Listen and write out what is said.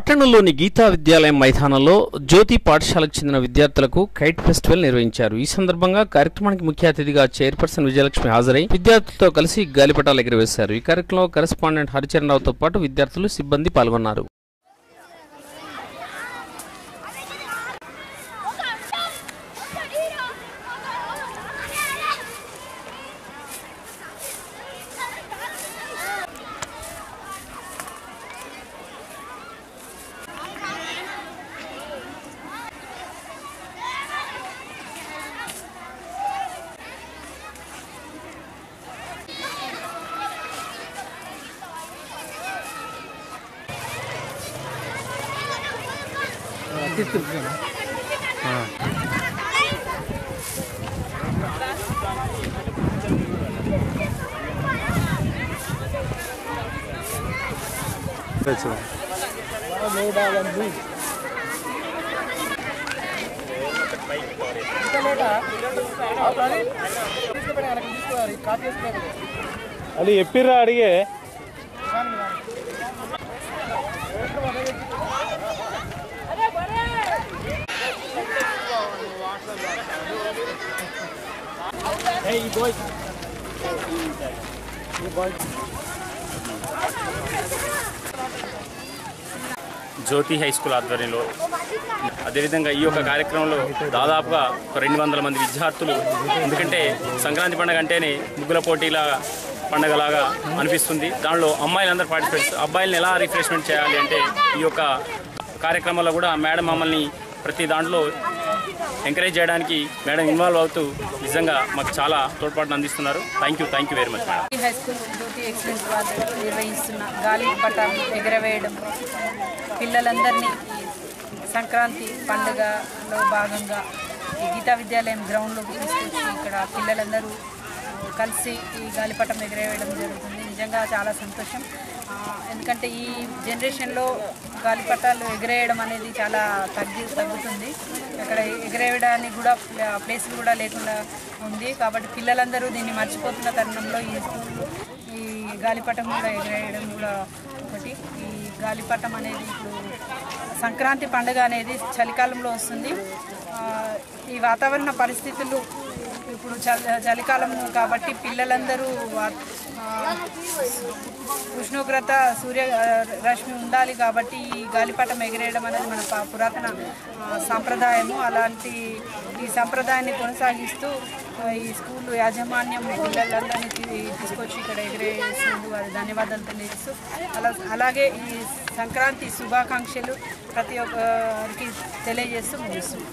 పట్టణంలోని గీతా విద్యాలయం మైదానంలో జ్యోతి పాఠశాలకు చెందిన విద్యార్థులకు కైట్ ఫెస్టివల్ నిర్వహించారు। ఈ సందర్భంగా కార్యక్రమానికి ముఖ్య అతిథిగా చైర్పర్సన్ విజయలక్ష్మి హాజరై విద్యార్థులతో కలిసి గాలిపటాలు ఎగురవేశారు। ఈ కార్యక్రమంలో కరెస్పాండెంట్ హరిచరణ్ రావుతో పాటు విద్యార్థులు సిబ్బంది పాల్గొన్నారు। అది ఎప్పిర్రా అడిగే జ్యోతి హై స్కూల్ ఆధ్వర్యంలో అదేవిధంగా ఈ యొక్క కార్యక్రమంలో దాదాపుగా 200 మంది విద్యార్థులు, ఎందుకంటే సంక్రాంతి పండుగ అంటేనే ముగ్గుల పోటీల పండుగలాగా అనిపిస్తుంది। దానిలో అమ్మాయిలందరూ పార్టిసిపేట్స్, అబ్బాయిలను ఎలా రిఫ్రెష్మెంట్ చేయాలి అంటే ఈ యొక్క కార్యక్రమంలో కూడా మేడం మమ్మల్ని ప్రతి దాంట్లో ఎంకరేజ్ చేయడానికి మేడం ఇన్వాల్వ్ అవుతూ నిజంగా మాకు చాలా తోడ్పాటును అందిస్తున్నారు। Thank you very much madam. High school Jyothi excellence వారు నిర్వహిస్తున్న గాలిపటాలు ఎగరవేయడం పిల్లలందరినీ సంక్రాంతి పండుగలో భాగంగా ఈ గీతా విద్యాలయం గ్రౌండ్లోకి తీసుకొచ్చి ఇక్కడ పిల్లలందరూ కలిసి ఈ గాలిపటం ఎగరవేయడం జరుగుతుంది। నిజంగా చాలా సంతోషం, ఎందుకంటే ఈ జనరేషన్లో గాలిపటాలు ఎగరేయడం అనేది చాలా తగ్గుతుంది। అక్కడ ఎగరేయడానికి కూడా ప్లేస్లు కూడా లేకుండా ఉంది, కాబట్టి పిల్లలందరూ దీన్ని మర్చిపోతున్న తరుణంలో ఈ గాలిపటం కూడా ఎగరేయడం కూడా ఒకటి। ఈ గాలిపటం అనేది ఇప్పుడు సంక్రాంతి పండుగ అనేది చలికాలంలో వస్తుంది। ఈ వాతావరణ పరిస్థితులు ఇప్పుడు చలికాలం కాబట్టి పిల్లలందరూ ఉష్ణోగ్రత సూర్యరశ్మి ఉండాలి కాబట్టి ఈ గాలిపటం ఎగిరేయడం అనేది మన పురాతన సాంప్రదాయము। అలాంటి ఈ సంప్రదాయాన్ని కొనసాగిస్తూ ఈ స్కూల్ యాజమాన్యం పిల్లలందరినీ తీసుకొచ్చి ఇక్కడ ఎగిరేసినందుకు వారి ధన్యవాదాలు తెలియజేస్తూ అలాగే ఈ సంక్రాంతి శుభాకాంక్షలు ప్రతి ఒక్కరికి తెలియజేస్తూ ముగిస్తున్నాం।